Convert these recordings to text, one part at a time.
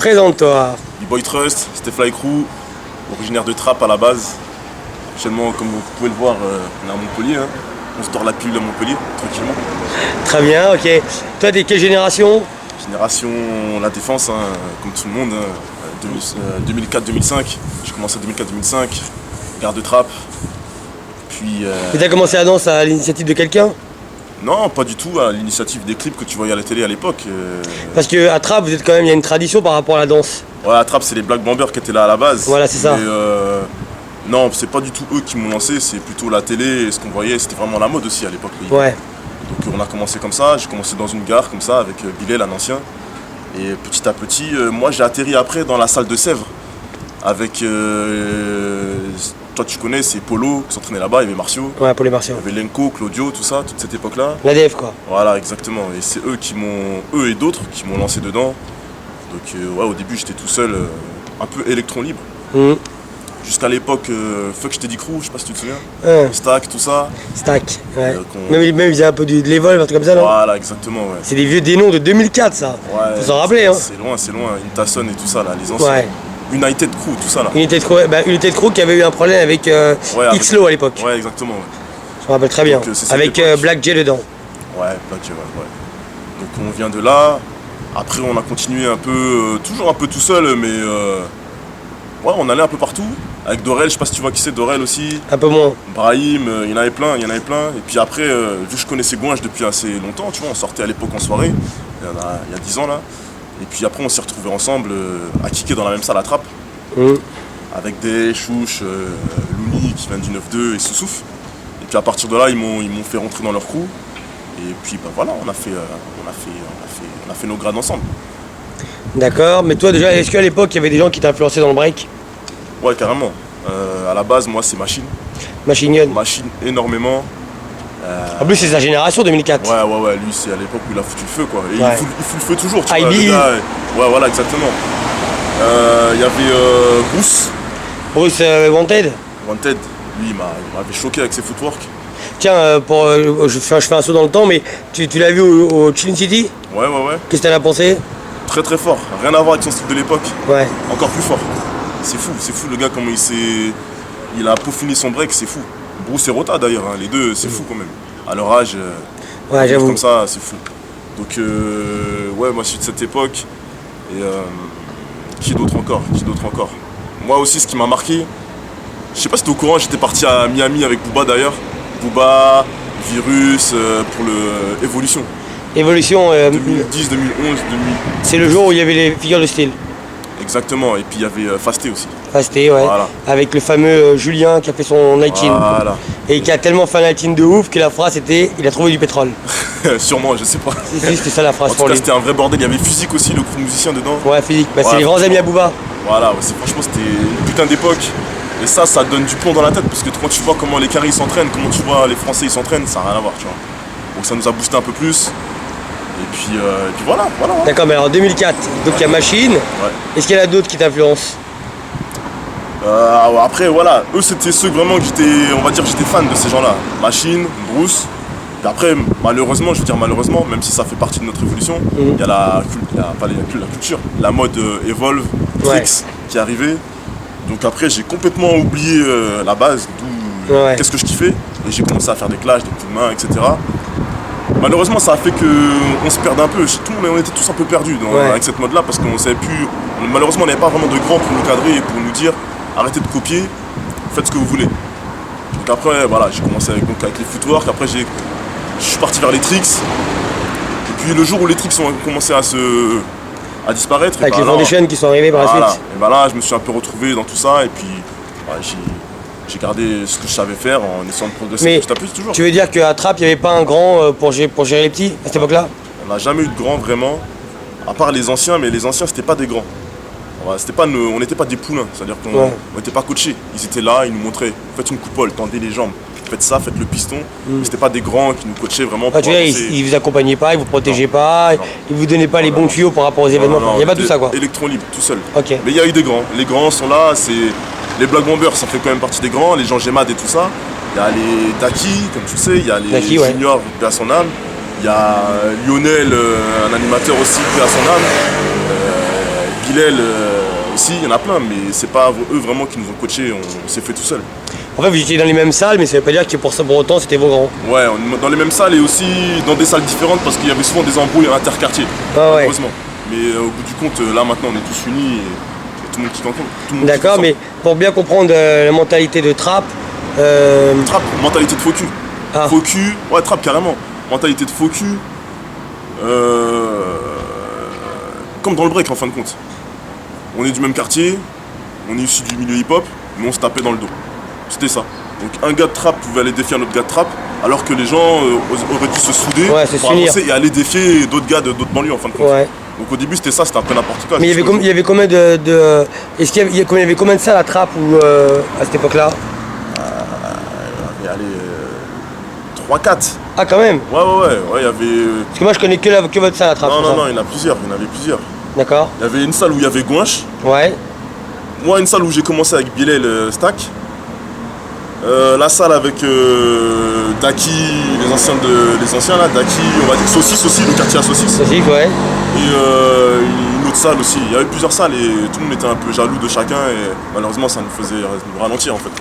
Présente-toi. B-Boy Trust, c'était Fly Crew, originaire de Trappes à la base. Actuellement, comme vous pouvez le voir, on est à Montpellier. Hein. On se tord la pilule à Montpellier, tranquillement. Très bien, ok. Toi, t'es quelle génération? Génération La Défense, hein, comme tout le monde. Hein. 2004-2005. J'ai commencé en 2004-2005. Gare de Trappes. Puis. Et t'as commencé la danse à l'initiative de quelqu'un? Non, pas du tout, à l'initiative des clips que tu voyais à la télé à l'époque. Parce qu'à Trappes, vous êtes quand même, il y a une tradition par rapport à la danse. Ouais, à Trappes, c'est les Black Bombers qui étaient là à la base. Voilà, c'est ça. Mais, non, c'est pas du tout eux qui m'ont lancé, c'est plutôt la télé et ce qu'on voyait, c'était vraiment la mode aussi à l'époque. Ouais. Donc on a commencé comme ça, j'ai commencé dans une gare comme ça avec Bilal, un ancien. Et petit à petit, moi j'ai atterri après dans la salle de Sèvres avec, toi tu connais, c'est Polo qui s'entraînait là-bas, il y avait Martiaux. Ouais, pour les martiaux. Il y avait Lenko, Claudio, tout ça, toute cette époque-là. L'ADF quoi. Voilà, exactement. Et c'est eux et d'autres qui m'ont lancé dedans. Donc ouais, au début j'étais tout seul, un peu électron libre. Jusqu'à l'époque, Fuck je t'ai dit crew, je sais pas si tu te souviens. Stack, tout ça. Stack, ouais. Même il faisait un peu de l'Evolve, un truc comme ça, non? Voilà, exactement, ouais. C'est des vieux dénoms de 2004, ça. Ouais. Faut s'en rappeler, hein. C'est loin. Intasson et tout ça, là, les anciens. Ouais. United Crew, tout ça, là. United Crew qui avait eu un problème avec Xlo à l'époque. Ouais, exactement, ouais. Je me rappelle très bien. Avec Black J dedans. Ouais, Black J, ouais. Donc on vient de là. Après, on a continué un peu, toujours un peu tout seul, mais ouais, on allait un peu partout. Avec Dorel, je sais pas si tu vois qui c'est, Dorel aussi. Un peu moins. Brahim, il y en avait plein. Et puis après, vu que je connaissais Gouinge depuis assez longtemps, tu vois, on sortait à l'époque en soirée, il y a 10 ans là. Et puis après, on s'est retrouvés ensemble à kicker dans la même salle à Trappes. Avec des Chouches, Louni qui vient du 9-2 et Soussouf. Et puis à partir de là, ils m'ont fait rentrer dans leur crew. Et puis bah, voilà, on a fait nos grades ensemble. D'accord, mais toi déjà, est-ce qu'à l'époque, il y avait des gens qui t'influençaient dans le break? Ouais, carrément. À la base, moi, c'est Machine. Machine Gun. Machine, énormément. En plus, c'est sa génération 2004. Ouais, lui, c'est à l'époque où il a foutu le feu, quoi. Et ouais. il fout le feu toujours, tu vois. Ouais, voilà, exactement. Il y avait Bruce. Bruce Wanted. Wanted, lui, il m'avait choqué avec ses footwork. Tiens, je fais un saut dans le temps, mais tu l'as vu au Chin City? Ouais. Qu'est-ce que t'en as pensé? Très très fort, rien à voir avec son style de l'époque. Ouais. Encore plus fort. C'est fou le gars, comment il a peaufiné son break, c'est fou. Bruce et Rota d'ailleurs, hein, les deux, c'est fou quand même. À leur âge, ouais, j'avoue. Comme ça, c'est fou. Donc ouais, moi je suis de cette époque. Et qui d'autre encore? Moi aussi, ce qui m'a marqué, je sais pas si t'es au courant, j'étais parti à Miami avec Booba d'ailleurs. Booba, Virus, pour le Evolution. Evolution 2010, 2011, 2000. C'est le jour où il y avait les figures de style. Exactement, et puis il y avait Fasté aussi. Fasté, ouais. Voilà. Avec le fameux Julien qui a fait son Night In. Voilà. Et qui a tellement fait un Night In de ouf que la phrase c'était il a trouvé du pétrole. Sûrement, je sais pas. Si, c'était ça la phrase pour lui. C'était un vrai bordel, il y avait Physique aussi, le crew musicien dedans. Ouais, Physique, bah, c'est les grands amis à Booba. Voilà, franchement c'était une putain d'époque. Et ça donne du plomb dans la tête parce que quand tu vois comment les Caris s'entraînent, comment tu vois les Français ils s'entraînent, ça n'a rien à voir, tu vois. Donc ça nous a boosté un peu plus. Et puis voilà. D'accord, mais alors en 2004, donc il y a Machine. Ouais. Est-ce qu'il y en a d'autres qui t'influencent? Après, voilà, eux c'était ceux vraiment que j'étais fan de ces gens-là. Machine, Bruce. Et après, malheureusement, même si ça fait partie de notre évolution, il y a la culture, la mode Evolve, Trix qui est arrivée. Donc après, j'ai complètement oublié la base, qu'est-ce que je kiffais. Et j'ai commencé à faire des clashs, des coups de main, etc. Malheureusement, ça a fait qu'on se perde un peu. On était tous un peu perdus avec cette mode-là parce qu'on savait plus. Malheureusement, on n'avait pas vraiment de grands pour nous cadrer et pour nous dire arrêtez de copier, faites ce que vous voulez. Donc après, voilà, j'ai commencé avec les footwork. Après, je suis parti vers les tricks. Et puis le jour où les tricks ont commencé à disparaître. Avec les foundations qui sont arrivés par la suite. Et ben là, je me suis un peu retrouvé dans tout ça. Et puis, j'ai gardé ce que je savais faire en essayant de progresser petit à petit toujours. Tu veux dire qu'à Trappes, il n'y avait pas un grand pour gérer les petits à cette époque-là? On n'a jamais eu de grand vraiment, à part les anciens, mais les anciens c'était pas des grands. On n'était pas des poulains, c'est-à-dire qu'on n'était pas coachés. Ils étaient là, ils nous montraient, faites une coupole, tendez les jambes, faites ça, faites le piston. Mais c'était pas des grands qui nous coachaient vraiment. Tu vois, ils vous accompagnaient pas, ils vous protégeaient pas, ils vous donnaient pas les bons tuyaux par rapport aux événements. Il n'y a pas tout ça quoi. Électron libre, tout seul. Okay. Mais il y a eu des grands. Les grands sont là, c'est les Black Bombers, ça fait quand même partie des grands, les gens Gemad et tout ça. Il y a les Daki, comme tu sais, il y a les Juniors, paix à son âme. Il y a Lionel, un animateur aussi, paix à son âme. Bilal aussi, il y en a plein, mais c'est pas eux vraiment qui nous ont coachés, on s'est fait tout seul. En fait, vous étiez dans les mêmes salles, mais ça veut pas dire que pour autant, c'était vos grands. Ouais, dans les mêmes salles et aussi dans des salles différentes parce qu'il y avait souvent des embrouilles interquartiers, malheureusement. Mais au bout du compte, là maintenant, on est tous unis et tout le monde qui compte. D'accord, mais pour bien comprendre la mentalité de Trap... Trap, mentalité de faux cul. Ah. Faux cul, ouais, Trap carrément. Mentalité de faux cul. Comme dans le break en fin de compte. On est du même quartier, on est issu du milieu hip-hop, mais on se tapait dans le dos. C'était ça. Donc un gars de Trap pouvait aller défier un autre gars de Trap, alors que les gens auraient dû se souder pour avancer et aller défier d'autres gars d'autres banlieues en fin de compte. Ouais. Donc au début c'était ça, c'était un peu n'importe quoi. Mais il y avait combien de... Est-ce qu'il y avait combien de salles à Trap à cette époque-là? Allez, 3-4. Ah, quand même. Ouais, il y avait... Parce que moi je connais que votre salle à Trap. Non, il y en a plusieurs, il y en avait plusieurs. D'accord. Il y avait une salle où il y avait Gouinch. Ouais. Moi, une salle où j'ai commencé avec Bilal Stack. La salle avec Daki, les anciens là, Daki, on va dire Saucisse aussi, le quartier à Saucisse. Saucisse, ouais. Et une autre salle aussi. Il y avait plusieurs salles et tout le monde était un peu jaloux de chacun et malheureusement ça nous faisait nous ralentir en fait.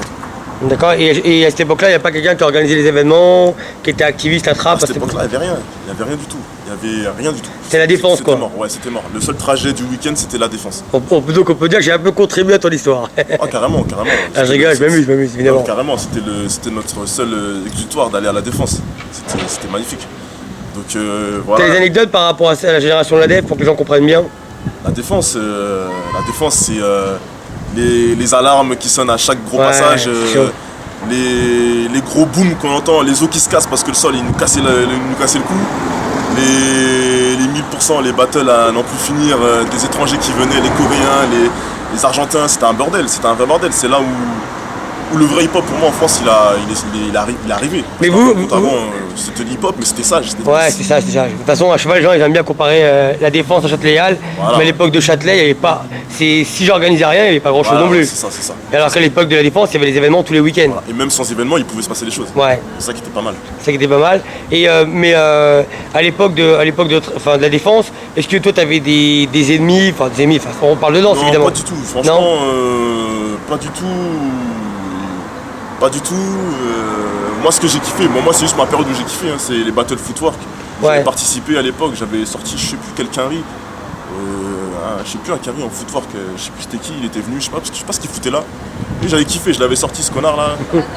D'accord, et à cette époque-là, il n'y a pas quelqu'un qui organisait les événements, qui était activiste à Trap? À cette époque-là, il n'y avait rien du tout. Il n'y avait rien du tout. C'était la défense, quoi. C'était mort, ouais, c'était mort. Le seul trajet du week-end, c'était la défense. Donc on peut dire que j'ai un peu contribué à ton histoire. Ah, carrément. Ah, je rigole, je m'amuse, évidemment. Non, carrément, c'était notre seul exutoire d'aller à la défense. C'était magnifique. Donc voilà. T'as des anecdotes par rapport à la génération de la DEF pour que les gens comprennent bien? La défense, c'est les alarmes qui sonnent à chaque gros passage. Les gros booms qu'on entend, les os qui se cassent parce que le sol il nous cassait le cou, les 1000%, les battles à n'en plus finir, des étrangers qui venaient, les Coréens, les Argentins, c'était un bordel, c'était un vrai bordel. C'est là où le vrai hip-hop pour moi en France il est arrivé. Mais avant c'était l'hip-hop mais c'était ça. Ouais, c'est ça. De toute façon à cheval les gens ils aiment bien comparer la défense à Châtelet-Halles, voilà. Mais à l'époque de Châtelet il n'y avait pas. Si j'organisais rien, il n'y avait pas grand chose non plus. C'est ça. Et alors qu'à l'époque de la défense, il y avait les événements tous les week-ends. Voilà. Et même sans événements, il pouvait se passer des choses. Ouais. C'est ça qui était pas mal. Et mais à l'époque de la défense, est-ce que toi tu avais des ennemis, on parle de danse non, évidemment. Pas du tout, franchement, pas du tout. Moi ce que j'ai kiffé, moi c'est juste ma période où j'ai kiffé, hein, c'est les battles footwork. J'avais participé à l'époque, j'avais sorti je sais plus quel quinri. Je sais plus un carré en footwork, je sais plus c'était qui, il était venu, je sais pas ce qu'il foutait là. Et j'avais kiffé, je l'avais sorti ce connard là,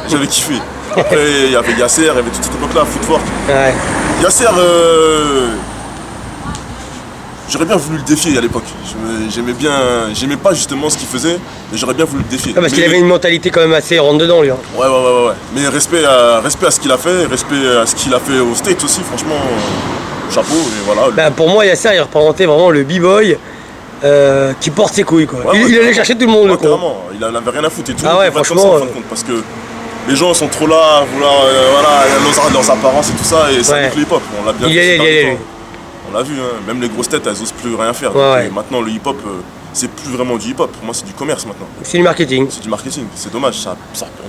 j'avais kiffé. Après il y avait Yasser, il y avait toute cette époque là, footwork. Ouais. Yasser, j'aurais bien voulu le défier à l'époque. J'aimais pas justement ce qu'il faisait, mais j'aurais bien voulu le défier. Parce qu'il avait une mentalité quand même assez rentre dedans lui. Hein. Ouais. Mais respect à ce qu'il a fait, respect à ce qu'il a fait aux States aussi, franchement, chapeau et voilà. Pour moi Yasser il représentait vraiment le b-boy. Qui porte ses couilles quoi. Il allait chercher tout le monde le con. Carrément, il en avait rien à foutre et tout. Franchement. En fin de compte, parce que les gens sont trop là à vouloir leurs apparences et tout ça et ça nique le hip-hop. On l'a bien vu. On l'a vu, hein. Même les grosses têtes elles osent plus rien faire. Donc, maintenant le hip-hop c'est plus vraiment du hip-hop. Pour moi c'est du commerce maintenant. C'est du marketing. C'est du marketing. C'est dommage,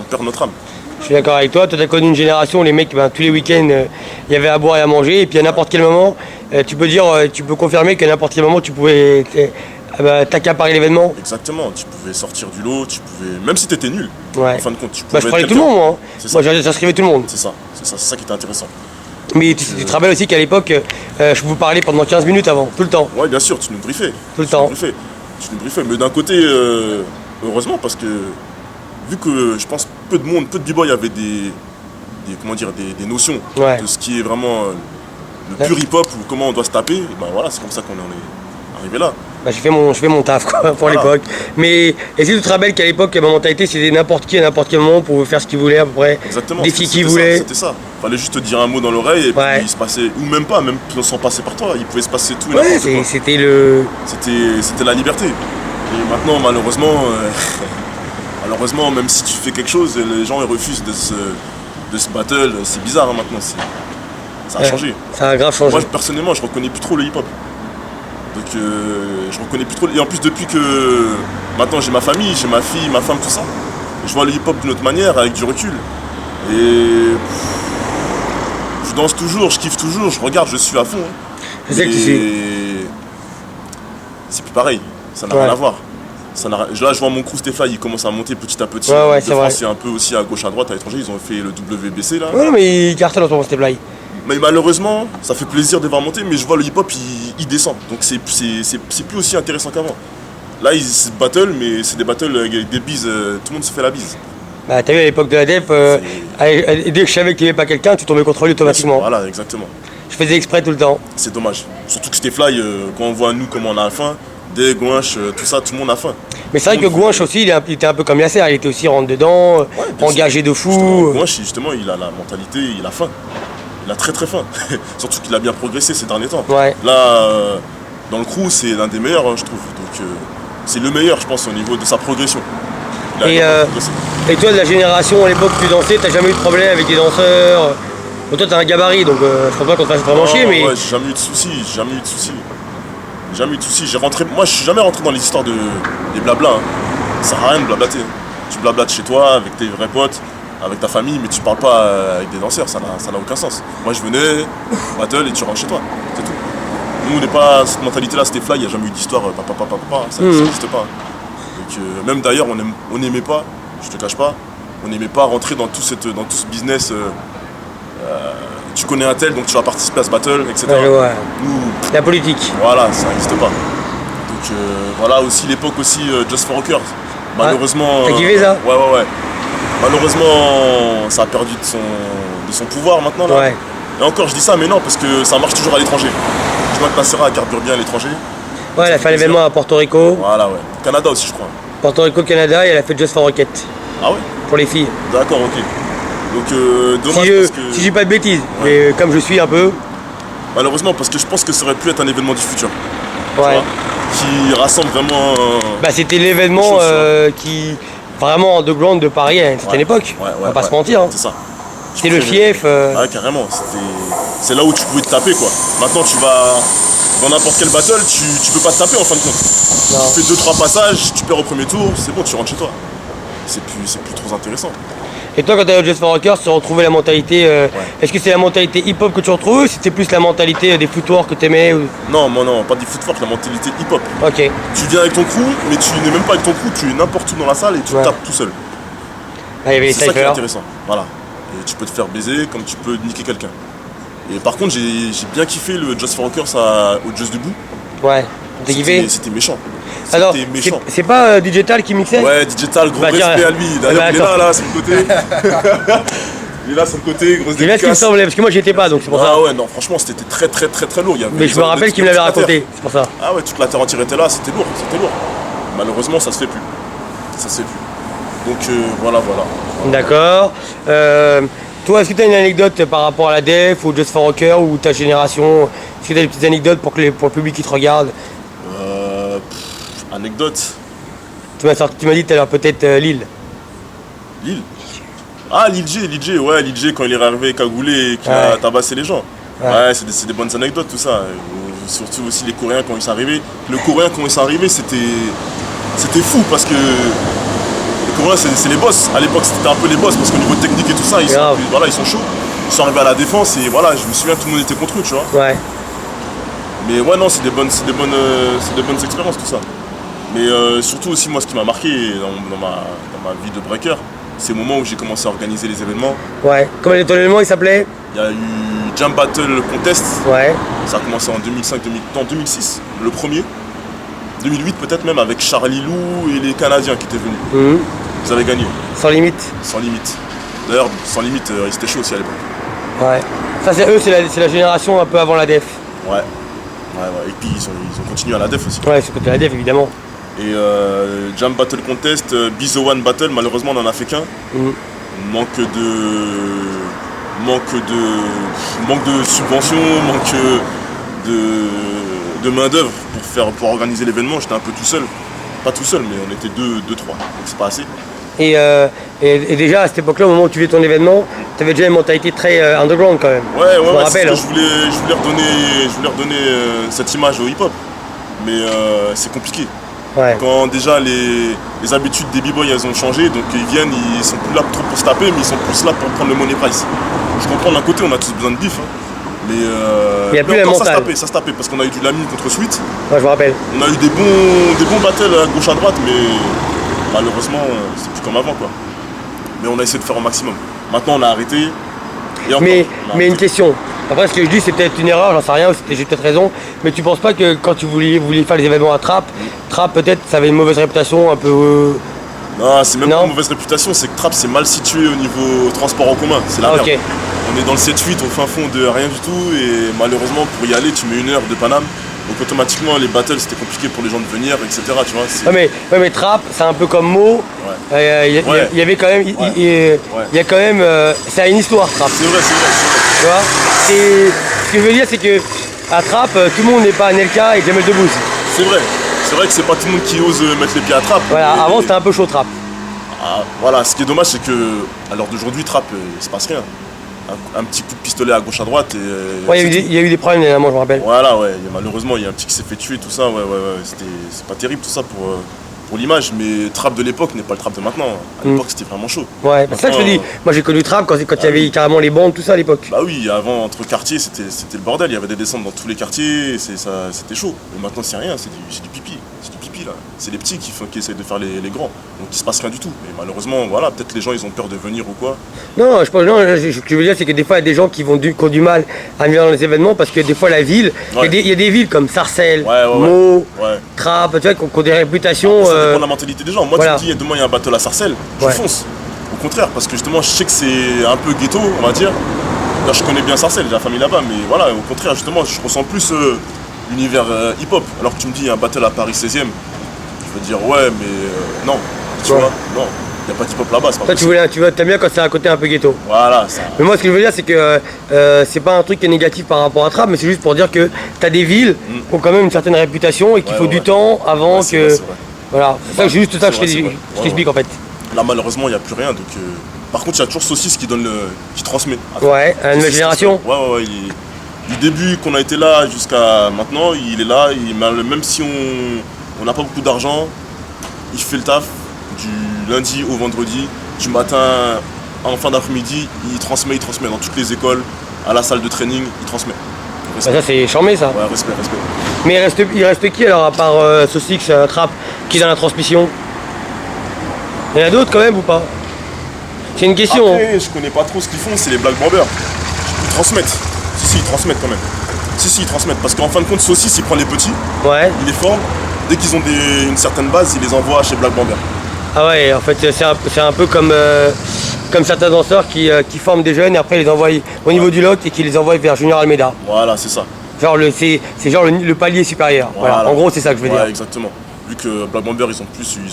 on perd notre âme. Je suis d'accord avec toi, tu as connu une génération où les mecs, tous les week-ends, il y avait à boire et à manger, et puis à n'importe quel moment, tu peux confirmer qu'à n'importe quel moment, tu pouvais t'accaparer l'événement. Exactement, tu pouvais sortir du lot, même si tu étais nul, en fin de compte, tu pouvais je prenais tout le monde, moi. Moi, j'inscrivais tout le monde. C'est ça qui était intéressant. Mais tu te rappelles aussi qu'à l'époque, je vous parlais pendant 15 minutes avant, tout le temps. Ouais, bien sûr, tu nous briefais. Tout le temps. Tu nous briefais, mais d'un côté, heureusement, parce que vu que je pense peu de b-boy avaient des notions de ce qui est vraiment le pur hip-hop ou comment on doit se taper, et ben voilà, c'est comme ça qu'on en est arrivé là. Je fais mon taf quoi, pour l'époque. Mais est-ce que tu te rappelles qu'à l'époque, ma mentalité, c'était n'importe qui à n'importe quel moment pour faire ce qu'il voulait à peu près. Exactement. Défier qui voulait. C'était ça. Fallait juste te dire un mot dans l'oreille et puis il se passait, ou même pas, même sans passer par toi, il pouvait se passer tout et n'importe quoi. C'était la liberté. Et maintenant, malheureusement, même si tu fais quelque chose, les gens ils refusent de se battle. C'est bizarre hein, maintenant. Ça a changé. Ça a grave changé. Moi personnellement, je reconnais plus trop le hip-hop. Donc je reconnais plus trop. Et en plus depuis que maintenant j'ai ma famille, j'ai ma fille, ma femme, tout ça, je vois le hip-hop d'une autre manière, avec du recul. Et je danse toujours, je kiffe toujours, je regarde, je suis à fond. Je sais que tu sais. C'est plus pareil. Ça n'a rien à voir. Là, je vois mon crew Stefly, il commence à monter petit à petit. Ouais, De c'est France, vrai. c'est un peu aussi à gauche, à droite, à l'étranger. Ils ont fait le WBC là. Ouais, non, mais il cartonne en ce moment, c'était blague. Mais malheureusement, ça fait plaisir de voir monter, mais je vois le hip-hop, il descend. Donc c'est plus aussi intéressant qu'avant. Là, ils se battle, mais c'est des battles avec des bises. Tout le monde se fait la bise. Bah, t'as vu à l'époque de la def, dès que je savais que tu n'aimais pas quelqu'un, tu tombais contre lui automatiquement. Voilà, exactement. Je faisais exprès tout le temps. C'est dommage. Surtout que Stefly, quand on voit nous comment on a faim, des Gouinch, tout ça, tout le monde a faim. Mais c'est vrai que Gouinch aussi, il était un peu comme Yasser, il était aussi rentre dedans, engagé de fou. Gouinch, justement, il a la mentalité, il a faim. Il a très très faim. Surtout qu'il a bien progressé ces derniers temps. Ouais. Là, dans le crew, c'est l'un des meilleurs, je trouve. Donc, c'est le meilleur, je pense, au niveau de sa progression. Et toi, de la génération à l'époque où tu dansais, t'as jamais eu de problème avec des danseurs? Bon, toi, t'as un gabarit, donc je pense pas qu'on te fasse vraiment chier, mais. Ouais, j'ai jamais eu de soucis, Moi, je suis jamais rentré dans les histoires des blabla. Hein. Ça sert à rien de blablater. Tu blablates chez toi, avec tes vrais potes, avec ta famille, mais tu parles pas avec des danseurs, ça n'a aucun sens. Moi, je venais, battle et tu rentres chez toi, c'est tout. Nous, on n'est pas cette mentalité-là, Stefly, il n'y a jamais eu d'histoire, ça n'existe pas. Donc, même d'ailleurs, on n'aimait pas, je te cache pas, on n'aimait pas rentrer dans tout ce business. Tu connais un tel, donc tu vas participer à ce battle, etc. Ouais. Nous, La politique. voilà, ça n'existe pas. Donc voilà aussi l'époque aussi Just for Rockers. Malheureusement. T'as kiffé ça? Ouais. Malheureusement, ça a perdu de son pouvoir maintenant là. Ouais. Et encore, je dis ça, mais non, parce que ça marche toujours à l'étranger. Je vois que Nacera carbure bien à l'étranger. Ouais, elle a fait un événement à Porto Rico. Voilà, ouais. Canada aussi, je crois. Porto Rico, Canada, et elle a fait Just for Rocket. Ah ouais? Pour les filles. D'accord, ok. Donc dommage parce que. Si je dis pas de bêtises, mais comme je suis un peu. Malheureusement, parce que je pense que ça aurait pu être un événement du futur. Ouais. Qui rassemble vraiment. Bah, c'était l'événement qui. Vraiment underground de Paris à une certaine époque. On va pas se mentir. Hein. C'est ça. C'était le fief. Ouais, carrément. C'est là où tu pouvais te taper, quoi. Maintenant, tu vas dans n'importe quel battle, tu peux pas te taper en fin de compte. Non. Tu fais 2-3 passages, tu perds au premier tour, c'est bon, tu rentres chez toi. C'est plus trop intéressant. Et toi, quand tu es au Just for Rockers, tu retrouvais la mentalité. Est-ce que c'est la mentalité hip-hop que tu retrouves ou c'était plus la mentalité des footwork que tu aimais ou... Non, pas des footwork, la mentalité hip-hop. Ok. Tu viens avec ton crew, mais tu n'es même pas avec ton crew, tu es n'importe où dans la salle et tu te tapes tout seul. Ah, il y avait les c'est ça qui est cyphers. intéressant. Voilà. Et tu peux te faire baiser comme tu peux niquer quelqu'un. Et par contre, j'ai bien kiffé le Just for Rockers au Just Debout. Ouais. T'as kiffé? C'était méchant. Alors, C'était méchant. c'est pas Digital qui mixait? Ouais, Digital, gros Bah, tiens, respect à lui. D'ailleurs, bah, il est là, sur le côté. Il est là, sur le côté, grosse C'est bien ce qui me dédicace. semblait, parce que moi j'y étais pas, donc c'est pour ça. Ah ouais, non, franchement, c'était très lourd. Mais je me rappelle qu'il me l'avait raconté, c'est pour ça. Ah ouais, toute la terre entière était là, c'était lourd. Malheureusement, ça se fait plus. Donc voilà. D'accord. Toi, est-ce que tu as une anecdote par rapport à la def ou Just for Rocker ou ta génération? Est-ce que tu as des petites anecdotes pour le public qui te regarde? Anecdote. Tu m'as dit tout à l'heure peut-être Lille. Lille. Ah, Lil J, quand il est arrivé cagoulé et qu'il a tabassé les gens. Ouais, c'est des bonnes anecdotes, tout ça. Surtout aussi les Coréens quand ils sont arrivés. Le Coréen quand ils sont arrivés, c'était fou parce que les Coréens, c'est les boss. À l'époque, c'était un peu les boss parce qu'au niveau technique et tout ça, ils sont chauds. Ils sont arrivés à la défense et voilà, je me souviens, tout le monde était contre eux, tu vois. Ouais. Mais ouais, non, c'est des bonnes expériences, tout ça. Mais surtout aussi, moi, ce qui m'a marqué dans ma vie de breaker, c'est le moment où j'ai commencé à organiser les événements. Ouais. Comment ton événement il s'appelait? Il y a eu Jam Battle Contest. Ouais. Ça a commencé en 2006, le premier. 2008 peut-être même, avec Charlie Lou et les Canadiens qui étaient venus. Ils avaient gagné. Sans limite. Sans limite. D'ailleurs, sans limite, ils étaient chauds aussi à l'époque. Ouais. Ça, c'est la génération un peu avant la def. Ouais. Et puis ils ont continué à la def aussi. Ouais, c'est côté la def évidemment. Et Jam Battle Contest, Bizo One Battle, malheureusement on n'en a fait qu'un. Manque de subventions, manque de main d'œuvre pour organiser l'événement. J'étais un peu tout seul. Pas tout seul, mais on était deux, trois. Donc c'est pas assez. Et déjà à cette époque-là, au moment où tu faisais ton événement, tu avais déjà une mentalité très underground quand même. Ouais, je me rappelle. Je voulais redonner cette image au hip-hop. Mais c'est compliqué. Ouais. Quand déjà les habitudes des b-boys elles ont changé, donc ils viennent, ils sont plus là trop pour se taper, mais ils sont plus là pour prendre le money price. Je comprends d'un côté, on a tous besoin de bif, hein, Mais Il y a plus la encore, mentale. ça se tapait parce qu'on a eu du Lamine contre Sweet. Ouais, je me rappelle. On a eu des bons battles à gauche à droite, mais malheureusement, c'est plus comme avant, quoi. Mais on a essayé de faire au maximum. Maintenant, on a arrêté. Et encore, Mais on a arrêté. une question. Après, ce que je dis, c'est peut-être une erreur, j'en sais rien, j'ai peut-être raison. Mais tu penses pas que quand tu voulais faire les événements à Trappes, Trappes peut-être ça avait une mauvaise réputation, un peu. Non, c'est même Non. pas une mauvaise réputation, c'est que Trappes c'est mal situé au niveau transport en commun. C'est la Ah, merde. ok. On est dans le 7-8 au fin fond de rien du tout et malheureusement pour y aller tu mets 1 heure de Paname. Donc automatiquement les battles c'était compliqué pour les gens de venir, etc. Tu vois, c'est- Ouais, mais Trappes, c'est un peu comme Meaux. Ouais. Il y avait quand même. Ouais. Il y a quand même. Ça a une histoire, Trappes. C'est vrai, c'est vrai, c'est Tu vois. Ce que je veux dire, c'est que à Trappes, tout le monde n'est pas Anelka et Jamel Debbouze. vrai. C'est vrai. C'est vrai que c'est pas tout le monde qui ose mettre les pieds à Trappes. Voilà, mais- avant c'était un peu chaud Trappes. Ah, voilà, ce qui est dommage c'est que à l'heure d'aujourd'hui Trappes il se passe rien. Un petit coup de pistolet à gauche à droite et. Ouais, c'est tout. il y a eu des problèmes dernièrement, je me rappelle. Voilà, ouais, malheureusement, il y a un petit qui s'est fait tuer, tout ça, ouais, c'est pas terrible tout ça pour l'image, mais Trappes de l'époque n'est pas le Trappes de maintenant. À l'époque, c'était vraiment chaud. Ouais, c'est ça que je te dis. Moi j'ai connu Trappes quand il y avait carrément les bandes, tout ça à l'époque. Bah oui, avant, entre quartiers, c'était le bordel, il y avait des descentes dans tous les quartiers, et c'était chaud. Mais maintenant, c'est rien, c'est du pipi, là. C'est les petits qui essayent de faire les grands, donc il se passe rien du tout. Mais malheureusement, voilà, peut-être les gens, ils ont peur de venir ou quoi. Non, ce que je veux dire, c'est que des fois, il y a des gens qui ont du mal à venir dans les événements parce que des fois, la ville, Ouais. il y a des villes comme Sarcelles, Ouais. Meaux, Ouais. Trappes, tu vois, qui ont des réputations. Ça dépend de la mentalité des gens. Moi, voilà. tu me dis, demain, il y a un battle à Sarcelles, je Ouais. fonce. Au contraire, parce que justement, je sais que c'est un peu ghetto, on va dire. Là, je connais bien Sarcelles, j'ai la famille là-bas, mais voilà, au contraire, justement, je ressens plus l'univers hip-hop. Alors que tu me dis, il y a un battle à Paris 16e, je veux dire, ouais, mais non, tu Ouais. vois, non, il n'y a pas d'hip-hop là-bas, c'est pas Toi, t'aimes bien quand c'est un côté un peu ghetto. Voilà, ça. Mais moi, ce que je veux dire, c'est que c'est pas un truc qui est négatif par rapport à Trappes, mais c'est juste pour dire que t'as des villes qui ont quand même une certaine réputation et qu'il faut du temps avant Ouais, c'est que. vrai, c'est vrai. Voilà, c'est juste ça que C'est vrai, c'est vrai. je t'explique en fait. Là, malheureusement, il n'y a plus rien, donc. Par contre, il y a toujours Saucisse qui transmet. Ouais, à la nouvelle génération. Ouais. Du début qu'on a été là jusqu'à maintenant, il est là. Même si on n'a pas beaucoup d'argent, il fait le taf du lundi au vendredi, du matin en fin d'après-midi. Il transmet dans toutes les écoles, à la salle de training, il transmet. Bah, ça, c'est charmé ça. Ouais, respect. Mais il reste qui alors à part Saucisse, Trappes, qui est dans la transmission? Il y en a d'autres quand même ou pas? C'est une question. Hein. Après, je connais pas trop ce qu'ils font, c'est les Black Bombers. Ils transmettent. Si, ils transmettent quand même. Si, ils transmettent. Parce qu'en fin de compte, Saucisse, il prend les petits, Ouais. il les forme. Dès qu'ils ont une certaine base, il les envoie chez Black Bomber. Ah ouais, en fait, c'est un peu comme certains danseurs qui forment des jeunes et après ils les envoient au niveau du lot et qui les envoient vers Junior Almeida. Voilà, c'est ça. Genre c'est genre le palier supérieur. Voilà. En gros, c'est ça que je veux dire. Exactement. Vu que Black Bomber, ils ont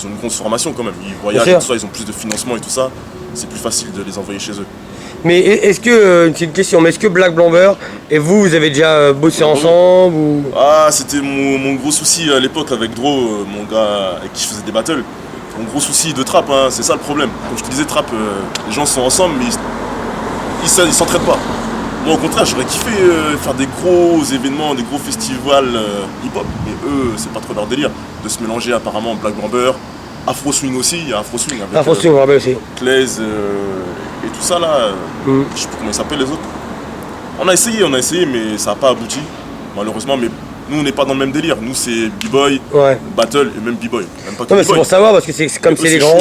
une grosse formation quand même. Ils voyagent Bien et sûr. tout ça, ils ont plus de financement et tout ça. C'est plus facile de les envoyer chez eux. Mais est-ce que, c'est une question, mais est-ce que Black Blamber et vous avez déjà bossé ensemble ou... Ah, c'était mon gros souci à l'époque avec Dro, mon gars avec qui je faisais des battles. Mon gros souci de trap, hein, c'est ça le problème. Comme je te disais, trap, les gens sont ensemble, mais ils s'entraident pas. Moi, au contraire, j'aurais kiffé faire des gros événements, des gros festivals hip-hop. Mais eux, c'est pas trop leur délire de se mélanger apparemment Black Blamber, Afro Swing aussi. Il y a Afro Swing avec Afro Swing, on rappelle aussi. Claise et tout ça là. Je sais plus comment ils s'appellent les autres. On a essayé, mais ça n'a pas abouti, malheureusement. Mais nous, on n'est pas dans le même délire. Nous, c'est B-Boy, Ouais. Battle et même B-Boy. Même pas que Non mais c'est B-Boy. pour savoir parce que c'est comme Eux, c'est les grands.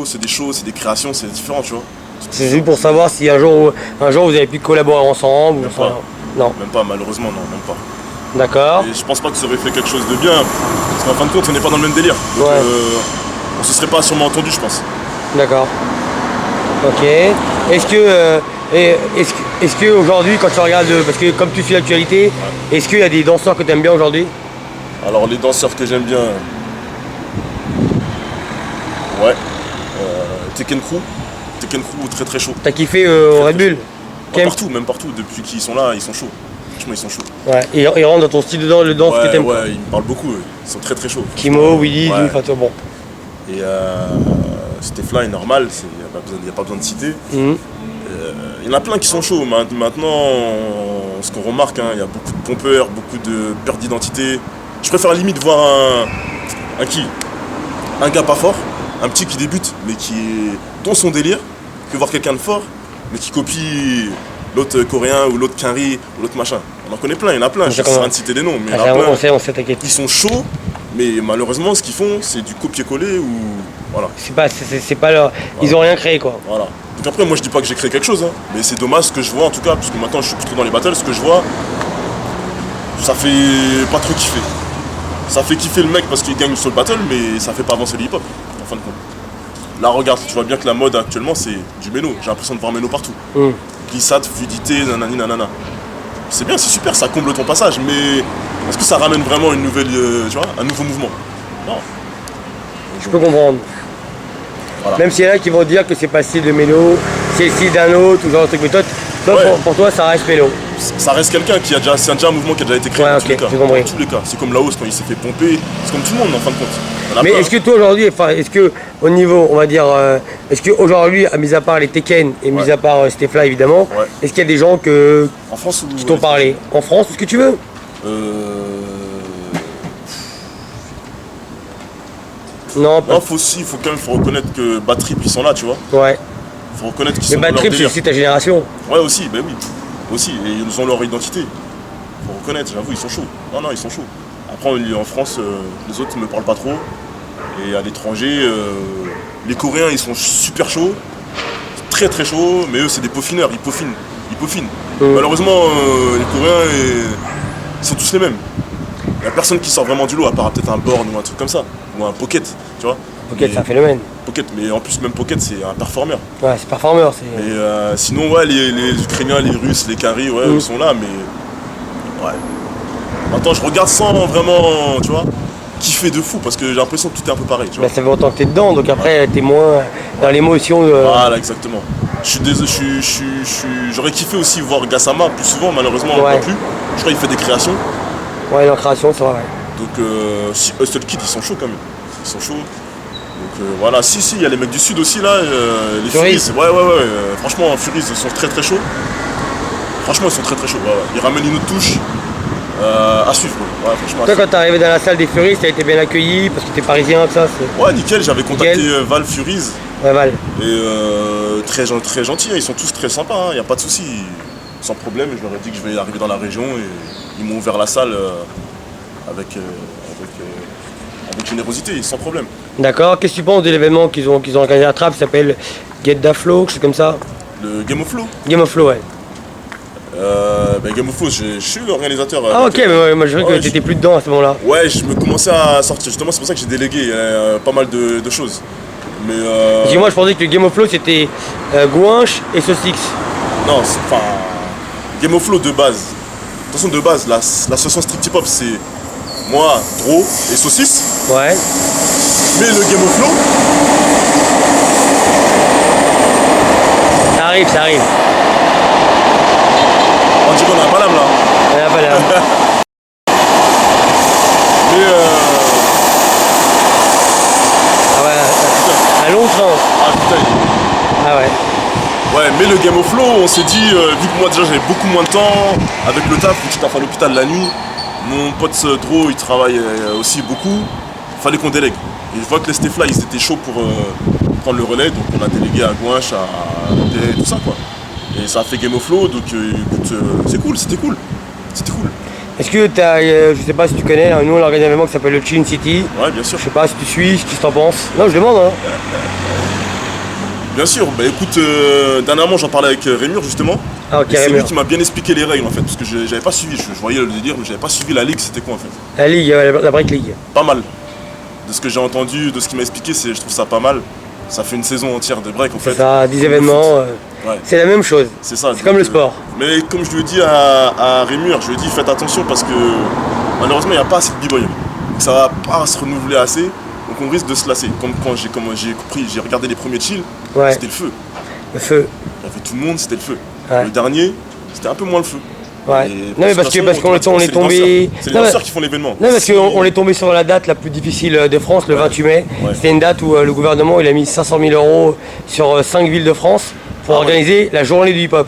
C'est des shows, c'est des créations, c'est différent, tu vois. C'est juste pour savoir si un jour vous avez pu collaborer ensemble. Même ou pas. Non. Même pas, malheureusement, non, même pas. D'accord. Et je pense pas que ça aurait fait quelque chose de bien, parce qu'en fin de compte, on n'est pas dans le même délire. Donc, Ouais. on se serait pas sûrement entendu, je pense. D'accord. Ok. Est-ce que aujourd'hui, quand tu regardes, parce que comme tu suis l'actualité, est-ce qu'il y a des danseurs que tu aimes bien aujourd'hui? Alors, les danseurs que j'aime bien. Ouais. Tekken Crew. Tekken Crew, très très chaud. T'as kiffé au Red Bull? Pas partout, même partout. Depuis qu'ils sont là, ils sont chauds. Franchement, ils sont chauds. Ouais. Ils rentrent dans ton style de danse que t'aimes. Ouais, ils me parlent beaucoup. Eux. Ils sont très très chauds. Kimo, Willy, Ouais. lui, enfin, bon. Et Stefla est normal, il n'y a pas besoin de citer. Mhm. Il y en a plein qui sont chauds. Maintenant, ce qu'on remarque, il y a beaucoup de pompeurs, beaucoup de perte d'identité. Je préfère limite voir un gars pas fort, un petit qui débute, mais qui est dans son délire, que voir quelqu'un de fort, mais qui copie l'autre coréen ou l'autre Quinry ou l'autre machin. On en connaît plein, il y en a plein, je ne sais pas de citer des noms, mais il y en a plein. On sait, t'inquiète. Ils sont chauds, mais malheureusement, ce qu'ils font, c'est du copier-coller ou. Voilà. C'est pas leur. Ils ont rien créé, quoi. Voilà. Donc après, moi je dis pas que j'ai créé quelque chose, hein, mais c'est dommage ce que je vois en tout cas, parce que maintenant je suis plus trop dans les battles, ce que je vois, ça fait pas trop kiffer. Ça fait kiffer le mec parce qu'il gagne sur le battle, mais ça fait pas avancer le hip-hop, en fin de compte. Là, regarde, tu vois bien que la mode actuellement, c'est du méno. J'ai l'impression de voir méno partout. Glissade, fluidité, nanani, nanana. C'est bien, c'est super, ça comble ton passage, mais est-ce que ça ramène vraiment une nouvelle, tu vois, un nouveau mouvement? Non. Je peux comprendre. Voilà. Même s'il y en a qui vont dire que c'est pas le style de mélo, c'est le style d'un autre, ou genre de truc, mais toi, pour toi, ça reste mélo. Ça reste quelqu'un qui a déjà, c'est déjà un mouvement qui a déjà été créé dans tous les cas. Dans tous les cas. C'est comme Laos quand il s'est fait pomper, c'est comme tout le monde en fin de compte. Mais est-ce que toi aujourd'hui, est-ce que au niveau, on va dire, est-ce qu'aujourd'hui, mis à part les Tekken et mis à part Stefla évidemment, est-ce qu'il y a des gens en France qui t'ont parlé? En France, est-ce que tu veux? Non, faut quand même reconnaître que Bad Trip ils sont là, tu vois. Ouais. Faut reconnaître qu'ils sont là. Mais Bad Trip, c'est aussi ta génération. Ouais, aussi, ben oui. Aussi, et ils ont leur identité. Faut reconnaître, j'avoue, ils sont chauds. Non, ils sont chauds. Après, en France, les autres ne me parlent pas trop. Et à l'étranger, les Coréens, ils sont super chauds. Très très chauds, mais eux, c'est des peaufineurs, ils peaufinent. Malheureusement, les Coréens, ils sont tous les mêmes. Il n'y a personne qui sort vraiment du lot, à part peut-être un Born ou un truc comme ça. Ou un Pocket, tu vois. Pocket, c'est un phénomène. Pocket, mais en plus, même Pocket, c'est un performeur. Ouais, c'est performeur. Et sinon, ouais, les Ukrainiens, les Russes, les Quinry, ouais, ils sont là, mais. Ouais. Maintenant, je regarde sans vraiment, tu vois, kiffer de fou, parce que j'ai l'impression que tout est un peu pareil, tu vois. Bah, ça fait longtemps que t'es dedans, donc après, t'es moins dans l'émotion. Voilà, exactement. J'aurais kiffé aussi voir Gassama plus souvent, malheureusement, on ne voit plus. Je crois qu'il fait des créations. Ouais, leur création, c'est vrai. Donc, si Hustle Kid, ils sont chauds quand même. Ils sont chauds. Donc voilà, si, il y a les mecs du sud aussi là, les Furies. Ouais. Franchement, Furies, ils sont très très chauds. Franchement, ils sont très très chauds. Ouais. Ils ramènent une autre touche à suivre. Ouais, franchement. Toi, quand t'es arrivé dans la salle des Furies, t'as été bien accueilli parce que t'es parisien, tout ça. Ouais, nickel. J'avais contacté Val Furies. Ouais, Val. Et très gentils, ils sont tous très sympas, il n'y a pas de souci. Sans problème, je leur ai dit que je vais arriver dans la région et ils m'ont ouvert la salle avec générosité, sans problème. D'accord, qu'est-ce que tu penses de l'événement qu'ils ont organisé à Trappes, qui s'appelle Get Da Flow, quelque chose comme ça? Le Game of Flow? Game of Flow, ouais. Game of Flow, je suis l'organisateur. Ah ok, mais moi je vois que t'étais plus dedans à ce moment-là. Ouais, je me commençais à sortir, justement c'est pour ça que j'ai délégué pas mal de choses. Mais parce que moi je pensais que le Game of Flow c'était Gouinch et Saucix. Non, enfin, Game of Flow de base. De toute façon, de base, l'association Street Hip Hop c'est moi, Dro et Saucisse. Ouais. Mais le Game of Flow. Ça arrive. On dirait qu'on a pas l'âme là. On a pas l'âme. Mais ah ouais, un long train. Ah putain. Ah ouais. Ouais, mais le Game of Flow, on s'est dit, vu que moi déjà j'avais beaucoup moins de temps, avec le taf, où tu taffes à l'hôpital la nuit, mon pote Dro il travaille aussi beaucoup, fallait qu'on délègue. Et je vois que les Stefla ils étaient chauds pour prendre le relais, donc on a délégué à Gouinch, à tout ça quoi. Et ça a fait Game of Flow, donc écoute, c'est cool, c'était cool. Est-ce que t'as, je sais pas si tu connais, nous on organise un événement qui s'appelle le Chin City. Ouais, bien sûr. Je sais pas si tu suis, ce que tu t'en penses. Non, je demande hein. Bien sûr, bah écoute, dernièrement j'en parlais avec Rémur justement. Ah ok, c'est lui qui m'a bien expliqué les règles en fait, parce que j'avais pas suivi, je voyais le délire, mais j'avais pas suivi la ligue, c'était quoi en fait? La ligue, la Break League. Pas mal. De ce que j'ai entendu, de ce qu'il m'a expliqué, je trouve ça pas mal. Ça fait une saison entière de break en fait. C'est ça, 10 événements, c'est la même chose. C'est ça. C'est comme le sport. Mais comme je lui ai dit à Rémur, je lui ai dit faites attention parce que malheureusement il n'y a pas assez de b-boy. Ça va pas se renouveler assez, donc on risque de se lasser. Comme quand j'ai compris, j'ai regardé les premiers chill, c'était le feu. Le feu. Il y avait tout le monde, c'était le feu. Ouais. Le dernier, c'était un peu moins le feu. Ouais. Non mais parce qu'on est tombé. C'est les danseurs qui font l'événement. Non parce qu'on est tombé sur la date la plus difficile de France, le 28 mai. Ouais. C'était une date où le gouvernement il a mis 500 000 € sur 5 villes de France pour organiser la journée du hip-hop.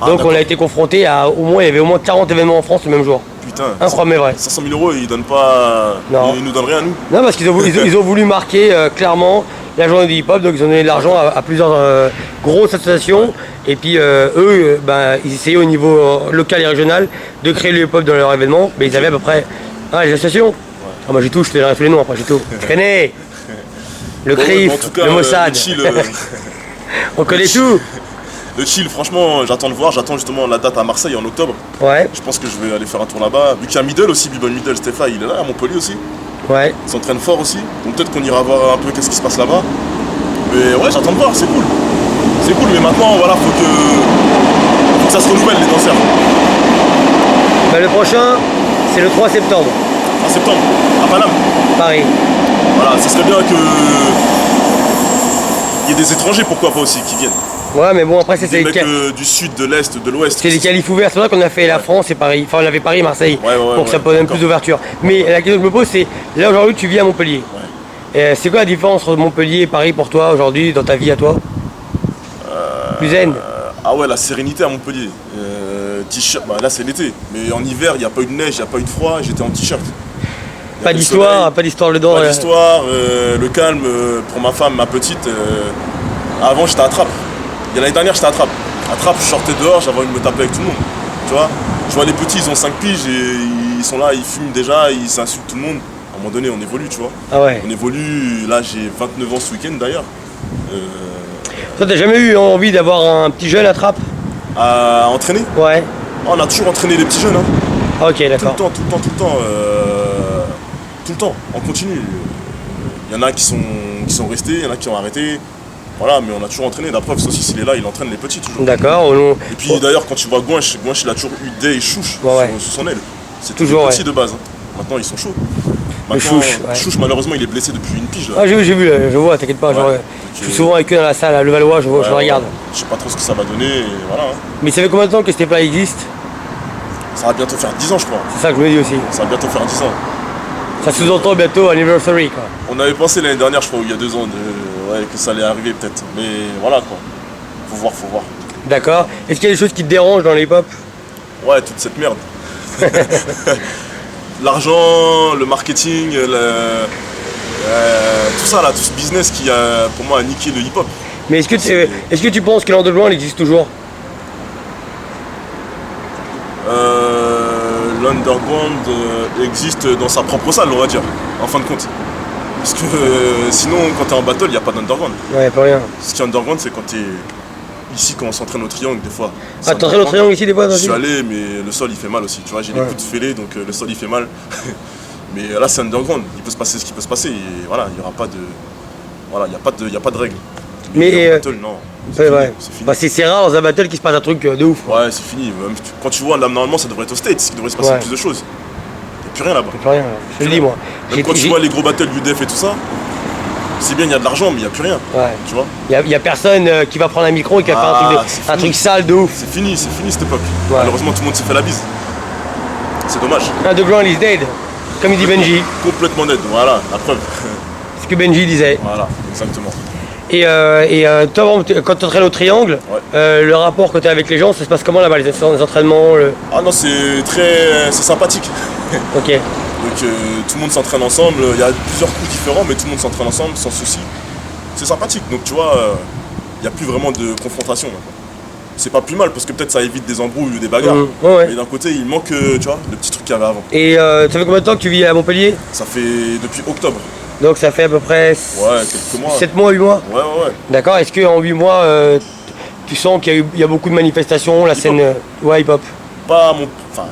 Donc on a été confronté à il y avait au moins 40 événements en France le même jour. Putain. Incroyable mais vrai. 500 000 €, ils donnent pas. Non. Ils nous donnent rien à nous. Non parce qu'ils ont voulu marquer clairement la journée du hip-hop, donc ils ont donné de l'argent à plusieurs grosses associations. Et puis eux, ils essayaient au niveau local et régional de créer le hip-hop dans leur événement. Mais ils avaient à peu près les associations. Ah, moi j'ai tout, je te donnerai tous les noms après, j'ai tout. Je connais le CRIF, le Mossad. On connaît tout. Le chill, franchement, j'attends de voir. J'attends justement la date à Marseille en octobre. Ouais. Je pense que je vais aller faire un tour là-bas. Vu qu'il y a Middle aussi, B-Boy Middle, Stepha, il est là à Montpellier aussi. Ouais. Il s'entraîne fort aussi. Donc peut-être qu'on ira voir un peu qu'est-ce qui se passe là-bas. Mais ouais, j'attends de voir, c'est cool. C'est cool, mais maintenant, voilà, faut que ça se renouvelle, les danseurs. Le prochain, c'est le 3 septembre. 3 septembre, à Paname. Paris. Voilà, ça serait bien que il y ait des étrangers, pourquoi pas aussi, qui viennent. Ouais, mais bon, après, c'est des mecs du sud, de l'est, de l'ouest. C'est des qualifs ouverts. C'est vrai qu'on a fait la France et Paris. Enfin, on avait Paris et Marseille. Pour que ça donne plus d'ouverture. Mais la question que je me pose, c'est là aujourd'hui, tu vis à Montpellier. Ouais. C'est quoi la différence entre Montpellier et Paris pour toi aujourd'hui, dans ta vie à toi? Plus zen. Ah ouais, la sérénité à Montpellier. T-shirt, là c'est l'été. Mais en hiver, il n'y a pas eu de neige, il n'y a pas eu de froid, j'étais en t-shirt. Pas d'histoire dedans. Pas d'histoire, le calme pour ma femme, ma petite. Avant j'étais à Trappes. L'année dernière j'étais à Trappes. À Trappes, je sortais dehors, j'avais envie de me taper avec tout le monde. Tu vois les petits, ils ont 5 piges et ils sont là, ils fument déjà, ils s'insultent tout le monde. À un moment donné, on évolue, tu vois. Ah ouais. On évolue, là j'ai 29 ans ce week-end d'ailleurs. Toi, t'as jamais eu envie d'avoir un petit jeune à Trappes? À entraîner? Ouais. Oh, on a toujours entraîné les petits jeunes. Hein. Ah, ok, d'accord. Tout le temps, on continue. Il y en a qui sont restés, il y en a qui ont arrêté. Voilà, mais on a toujours entraîné. La preuve, Saucisse, il est là, il entraîne les petits toujours. D'accord. Et puis d'ailleurs, quand tu vois Gouinch, il a toujours eu Day et Chouche sous son aile. C'est toujours les petits de base. Hein. Maintenant, ils sont chauds. Chouche, malheureusement, il est blessé depuis une pige. Là. Ah, j'ai vu, je vois, t'inquiète pas. Je suis souvent avec eux dans la salle à Levallois, je le regarde. Je sais pas trop ce que ça va donner, et voilà. Hein. Mais ça fait combien de temps que Stepha existe? Ça va bientôt faire 10 ans, je crois. C'est ça que je me dis aussi. Ça va bientôt faire 10 ans. Ça sous-entend bientôt anniversary, quoi. On avait pensé l'année dernière, je crois, il y a 2 ans, que ça allait arriver peut-être. Mais voilà, quoi. Faut voir. D'accord. Est-ce qu'il y a des choses qui te dérangent dans l'hip-hop? Ouais, toute cette merde. L'argent, le marketing, tout ça là, tout ce business qui a pour moi niqué le hip-hop. Mais est-ce que tu penses que l'underground existe toujours? L'underground existe dans sa propre salle, on va dire, en fin de compte. Parce que sinon, quand t'es en battle, il n'y a pas d'underground. Ouais, pas rien. Ce qui est underground, c'est quand t'es ici, quand on s'entraîne au triangle, des fois. Ah, t'entraînes au triangle ici, des fois? Je suis allé, mais le sol, il fait mal aussi. Tu vois, j'ai des coups de fêlé, donc le sol, il fait mal. Mais là, c'est underground. Il peut se passer ce qui peut se passer. Et voilà, il n'y aura pas de... Voilà, il n'y a pas de règles. Mais battle, non. C'est fini. C'est rare dans un battle qu'il se passe un truc de ouf. Ouais, c'est fini. Même quand tu vois, là, normalement, ça devrait être aux States, il devrait se passer plus de choses. Il n'y a plus rien là-bas. Il n'y a plus rien, je le dis, moi. Même quand tu vois les gros battles UDF et tout ça, c'est bien, il y a de l'argent, mais il n'y a plus rien. Ouais. Tu vois. Il n'y a personne qui va prendre un micro et qui va faire un truc sale de ouf. C'est fini cette époque. Ouais. Malheureusement, tout le monde s'est fait la bise. C'est dommage. Underground is dead, comme il dit Benji. Complètement dead, voilà, la preuve. Ce que Benji disait. Voilà, exactement. Et toi, quand tu entraînes au triangle, le rapport que tu as avec les gens, ça se passe comment là-bas, les entraînements Ah non, c'est sympathique. Ok. Donc tout le monde s'entraîne ensemble, il y a plusieurs coups différents, mais tout le monde s'entraîne ensemble sans souci. C'est sympathique, donc tu vois, il n'y a plus vraiment de confrontation. C'est pas plus mal parce que peut-être ça évite des embrouilles ou des bagarres. Mais d'un côté, il manque, tu vois, le petit truc qu'il y avait avant. Et ça fait combien de temps que tu vis à Montpellier? Ça fait depuis octobre. Donc ça fait à peu près quelques mois. 7 mois, 8 mois? Ouais. D'accord, est-ce qu'en 8 mois, tu sens qu'il y a beaucoup de manifestations, la scène hip-hop? Enfin,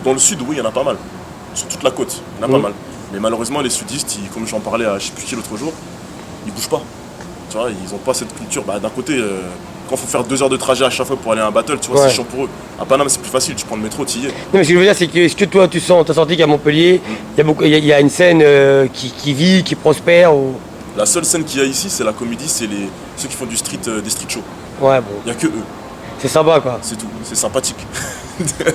dans le sud, oui, il y en a pas mal. Sur toute la côte, il y en a pas mal. Mais malheureusement, les sudistes, comme j'en parlais à je sais plus qui l'autre jour, ils bougent pas. Tu vois, ils ont pas cette culture. D'un côté, quand il faut faire 2 heures de trajet à chaque fois pour aller à un battle, tu vois, c'est chiant pour eux. À Paname, c'est plus facile, tu prends le métro, tu y es. Non, mais ce que je veux dire, c'est que est-ce que toi, tu sens, t'as senti qu'à Montpellier, il y a une scène qui vit, qui prospère ou... La seule scène qu'il y a ici, c'est la comédie, c'est ceux qui font des street shows. Ouais, bon. Il n'y a que eux. C'est sympa, quoi. C'est tout, c'est sympathique.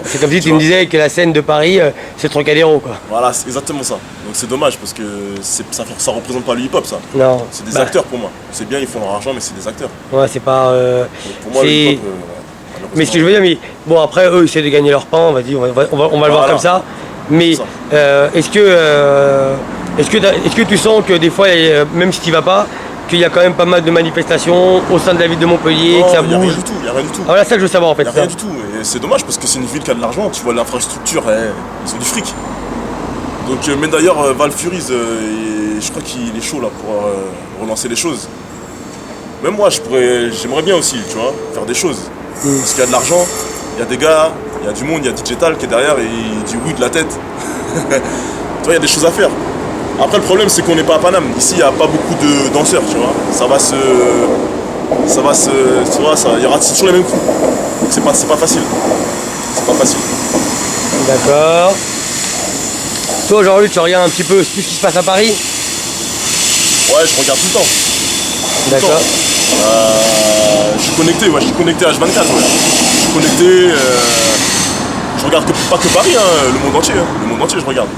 C'est comme si tu me disais que la scène de Paris, c'est Trocadéro, quoi. Voilà, c'est exactement ça. Donc c'est dommage parce que ça représente pas le hip-hop, ça. Non. C'est des acteurs pour moi. C'est bien, ils font leur argent, mais c'est des acteurs. Ouais, c'est pas... pour moi, le hip-hop... mais ce que je veux dire, mais bon, après, eux, ils essaient de gagner leur pain, on va dire, on va le voir comme ça. Mais est-ce que tu sens que des fois, même si tu vas pas, qu'il y a quand même pas mal de manifestations au sein de la ville de Montpellier, que ça il n'y a rien bouge. du tout, il n'y a rien du tout. Ah, voilà ça que je veux savoir en fait. Il n'y a rien du tout. Et c'est dommage parce que c'est une ville qui a de l'argent, tu vois l'infrastructure, ils ont du fric. Donc, mais d'ailleurs, Val Furies, je crois qu'il est chaud là pour relancer les choses. Même moi, j'aimerais bien aussi, tu vois, faire des choses. Parce qu'il y a de l'argent, il y a des gars, il y a du monde, il y a Digital qui est derrière et il dit oui de la tête. Tu vois, il y a des choses à faire. Après, le problème, c'est qu'on n'est pas à Paname. Ici, il n'y a pas beaucoup de danseurs, tu vois. Tu vois, il y aura toujours les mêmes coups. Donc, c'est pas facile. C'est pas facile. D'accord. Toi, aujourd'hui, tu regardes un petit peu tout ce qui se passe à Paris? Ouais, je regarde tout le temps. D'accord. Je suis connecté, ouais, je suis connecté à H24, ouais. Je suis connecté, je regarde pas que Paris, hein, le monde entier, je regarde.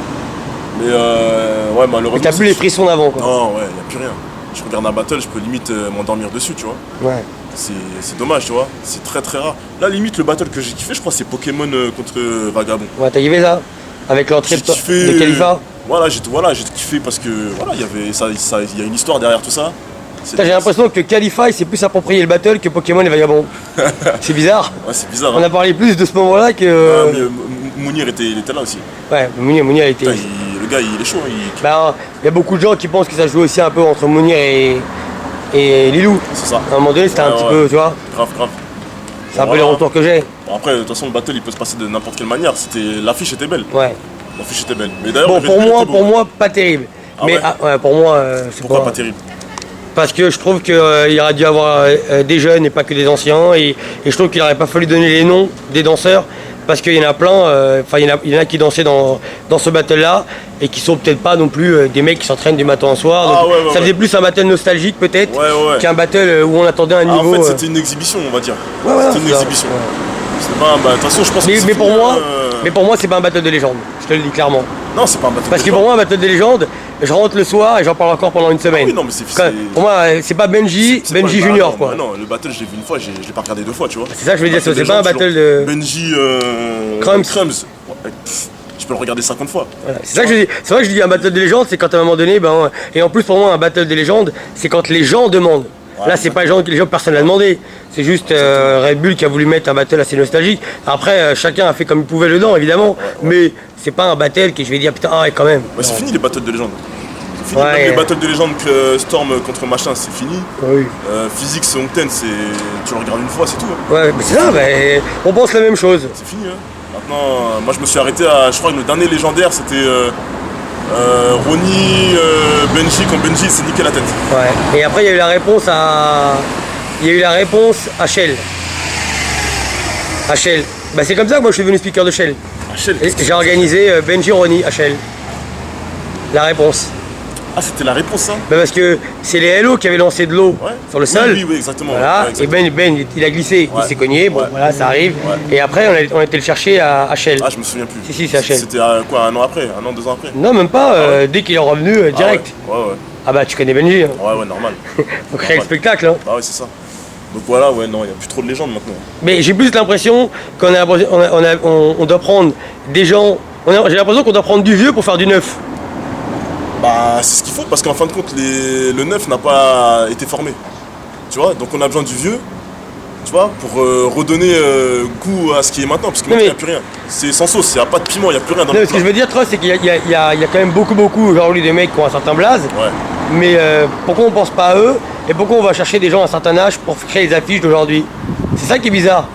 Mais ouais, malheureusement. Mais t'as plus les frissons d'avant, quoi. Non, ouais, y a plus rien. Je regarde un battle, je peux limite m'endormir dessus, tu vois. Ouais. C'est dommage, tu vois. C'est très très rare. Là, limite, le battle que j'ai kiffé, je crois, c'est Pokémon contre Vagabond. Ouais, t'as kiffé ça? Avec l'entrée de Khalifa? Voilà, j'ai kiffé parce que voilà, il y a une histoire derrière tout ça. J'ai l'impression que Khalifa il s'est plus approprié le battle que Pokémon et Vagabond. C'est bizarre. Ouais, c'est bizarre. On a parlé plus de ce moment-là que. Mais Mounir était là aussi. Ouais, Mounir était. Putain, le gars, il est chaud. Bah, il y a beaucoup de gens qui pensent que ça joue aussi un peu entre Mounir et Lilou. C'est ça. À un moment donné, c'était un petit peu, tu vois. Grave. C'est un peu les retours que j'ai. Bon, après, de toute façon, le battle, il peut se passer de n'importe quelle manière. L'affiche était belle. Ouais. L'affiche était belle. Mais d'ailleurs, bon, pour moi, pas terrible. Ah mais ouais pour moi, c'est Pourquoi pas terrible? Parce que je trouve qu'il aurait dû avoir des jeunes et pas que des anciens. Et je trouve qu'il n'aurait pas fallu donner les noms des danseurs. Parce qu'il y en a plein, il y en a qui dansaient dans ce battle-là et qui sont peut-être pas non plus des mecs qui s'entraînent du matin au soir. Donc, ça faisait plus un battle nostalgique peut-être qu'un battle où on attendait un niveau. En fait, c'était une exhibition, on va dire. C'était une exhibition. Ouais. De toute façon, je pense que mais pour moi, c'est pas un battle de légende. Je te le dis clairement. Non, c'est pas un battle de légende. Parce que pour moi, un battle de légende, je rentre le soir et j'en parle encore pendant une semaine. Ah oui, non, mais pour moi, c'est pas Benji Junior, quoi. Non, le battle, je l'ai vu une fois, je l'ai pas regardé deux fois, tu vois. C'est ça que je veux dire, c'est pas un battle de. Benji Crumbs. Je peux le regarder 50 fois. Voilà. C'est vrai que je dis un battle de légende, c'est quand à un moment donné, et en plus pour moi un battle de légende, c'est quand les gens demandent. Là c'est pas les gens, personne l'a demandé. C'est juste Red Bull qui a voulu mettre un battle assez nostalgique. Après chacun a fait comme il pouvait dedans évidemment, mais c'est pas un battle que je vais dire putain quand même. Ouais, c'est fini les battles de légende. Fini. Même les battles de légende que Storm contre machin, c'est fini. Oui. Physique, c'est Octane, tu le regardes une fois, c'est tout. Hein. Ouais, mais c'est ça, on pense la même chose. C'est fini. Hein. Maintenant, moi je me suis arrêté à, je crois que le dernier légendaire c'était Ronnie, Benji, quand Benji s'est niqué la tête. Ouais. Et après il y a eu la réponse à Shell. À Shell. Bah c'est comme ça que moi je suis devenu speaker de Shell. J'ai organisé Benji Ronnie à Shell. La réponse. Ah, c'était la réponse, ça? Bah parce que c'est les Hello qui avaient lancé de l'eau sur le sol. Oui, exactement. Voilà. Ouais, exactement. Et Ben, il a glissé, il s'est cogné, voilà, ça arrive. Ouais. Et après, on a été le chercher à Shell. Ah, je me souviens plus. Si, c'est à Shell. C'était quoi, un an après? Un an, 2 ans après? Non, même pas, dès qu'il est revenu, direct. Ouais. Ah bah, tu connais Benji. Hein. Ouais, normal. Faut créer le spectacle. Hein. Ah ouais, c'est ça. Donc voilà, non, il n'y a plus trop de légendes maintenant. Mais j'ai plus l'impression qu'on doit prendre des gens. J'ai l'impression qu'on doit prendre du vieux pour faire du neuf. Bah, c'est ce qu'il faut parce qu'en fin de compte, le neuf n'a pas été formé. Tu vois, donc on a besoin du vieux, tu vois, pour redonner goût à ce qui est maintenant. Parce que maintenant, il n'y a plus rien. C'est sans sauce, il n'y a pas de piment, il n'y a plus rien dans le plat. Ce que je veux dire, c'est qu'il y a quand même beaucoup aujourd'hui des mecs qui ont un certain blaze. Ouais. Mais pourquoi on pense pas à eux et pourquoi on va chercher des gens à un certain âge pour créer les affiches d'aujourd'hui? C'est ça qui est bizarre.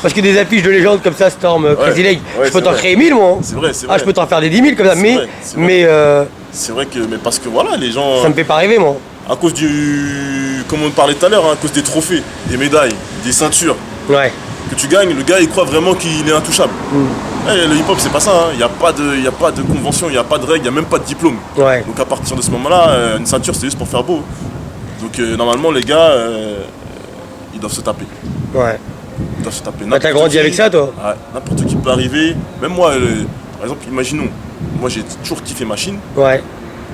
Parce que des affiches de légende comme ça, Storm, Crazy Leg, je peux t'en créer 1000 moi. C'est vrai. Ah, je peux t'en faire des 10 000 comme ça, c'est vrai que, mais parce que voilà, les gens. Ça me fait pas rêver moi. À cause comme on parlait tout à l'heure, à cause des trophées, des médailles, des ceintures que tu gagnes, le gars il croit vraiment qu'il est intouchable. Le hip-hop c'est pas ça, il n'y a pas de convention, il n'y a pas de règles, il n'y a même pas de diplôme. Donc à partir de ce moment-là, une ceinture c'est juste pour faire beau. Donc normalement les gars, ils doivent se taper. Ils doivent se taper. T'as grandi avec ça toi? Ouais, n'importe qui peut arriver. Même moi, par exemple, imaginons, moi j'ai toujours kiffé machine.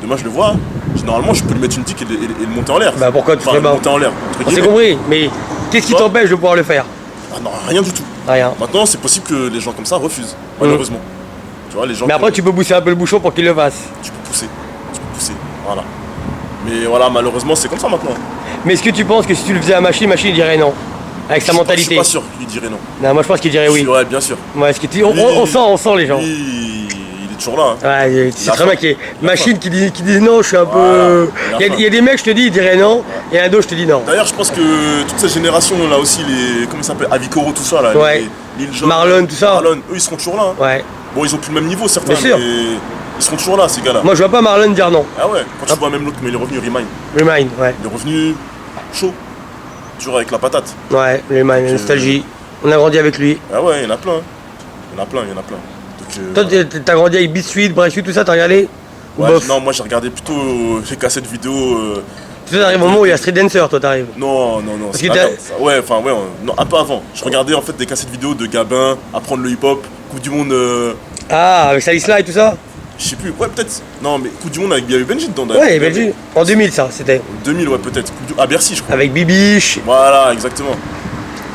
Demain je le vois, généralement je peux lui mettre une dick et le monter en l'air. Bah pourquoi tu ferais pas monter en l'air? On s'est compris, mais qu'est-ce qui t'empêche de pouvoir le faire? Ah non, rien du tout. Rien. Maintenant c'est possible que les gens comme ça refusent, malheureusement. Tu vois, les gens mais après tu peux pousser un peu le bouchon pour qu'ils le fassent. Tu peux pousser, voilà. Mais voilà, malheureusement, c'est comme ça maintenant. Mais est-ce que tu penses que si tu le faisais à Machine, Machine il dirait non? Avec sa mentalité. Je suis pas sûr qu'il dirait non. Non, moi je pense qu'il dirait oui. Ouais, bien sûr. Ouais, on sent les gens. Lui, il est toujours là. Hein. Ouais, c'est très bien qu'il y ait Machine qui dit non, je suis un peu. Voilà, Il y a des mecs, je te dis, ils diraient non, et un d'autres, je te dis non. D'ailleurs, je pense que toute cette génération là aussi, les. Comment ça s'appelle? Avikoro, tout ça là. Ouais. Lil Jon, Marlon, tout ça. Marlon, eux ils seront toujours là. Hein. Ouais. Bon, ils ont plus le même niveau certains, Bien sûr. mais ils seront toujours là ces gars-là. Moi je vois pas Marlon dire non. Ah ouais, quand tu vois même l'autre, mais il est revenu Remind. Remind, ouais. Il est revenu chaud. Toujours avec la patate. Ouais, Remind, nostalgie. On a grandi avec lui. Ah ouais, il y en a plein. Il y en a plein, il y en a plein. Donc, Toi, voilà. t'as grandi avec Beat Street, Break Street, tout ça, t'as regardé? Ou Ouais, bof? non, moi j'ai regardé plutôt les cassettes vidéo. Tu sais, t'arrives au moment où il y a Street Dancer, toi, t'arrives. Non. Parce que Ouais, enfin, ouais, non, un peu avant. Je regardais en fait des cassettes vidéo de Gabin, apprendre le hip-hop, Coupe du Monde. Ah, avec Salisla et tout ça? Je sais plus, ouais, peut-être. Non, mais Coupe du Monde avec. Il y avait Benji dedans d'ailleurs. Ouais, Belgique. En 2000, ça, c'était. 2000, ouais, peut-être. À Bercy, je crois. Avec Bibiche, Voilà, exactement.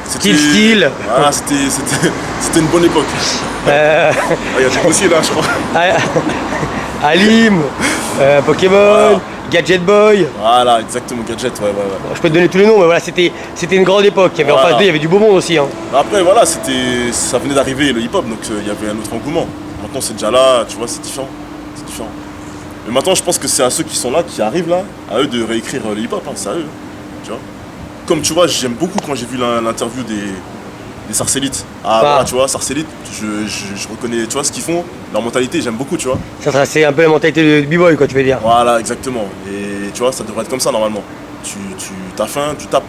C'était- Style. Voilà, c'était une bonne époque. euh, Ah, il y a des dossiers là, je crois. Alim, Pokémon, Gadget Boy. Voilà, exactement, Gadget, ouais. Je peux te donner tous les noms, mais voilà, c'était une grande époque. Il y avait, en Voilà. face d'eux, il y avait du beau monde aussi. Hein. Après, voilà, ça venait d'arriver le hip-hop, donc il y avait un autre engouement. Maintenant, c'est déjà là, tu vois, c'est différent. C'est différent. Mais maintenant, je pense que c'est à ceux qui sont là, qui arrivent là, à eux de réécrire le hip-hop, hein, c'est à eux. Tu vois. Comme tu vois, j'aime beaucoup quand j'ai vu l'interview des Sarcélites. Ah, voilà, tu vois, Sarcélites, je reconnais, tu vois, ce qu'ils font, leur mentalité, j'aime beaucoup, tu vois. Ça, c'est un peu la mentalité de B-Boy, quoi, tu veux dire. Voilà, exactement. Et tu vois, ça devrait être comme ça normalement. T'as faim, tu tapes.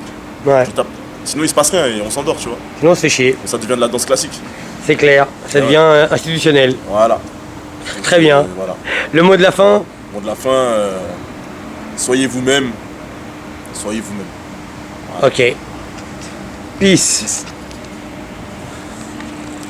Ouais. Tu tapes. Sinon, il se passe rien et on s'endort, tu vois. Sinon, c'est chier. Et ça devient de la danse classique. C'est clair. Ça devient institutionnel. Voilà. Très bien. Voilà. Le mot de la fin? Bon, de la fin, soyez vous-même. Soyez vous-même. Ok. Peace.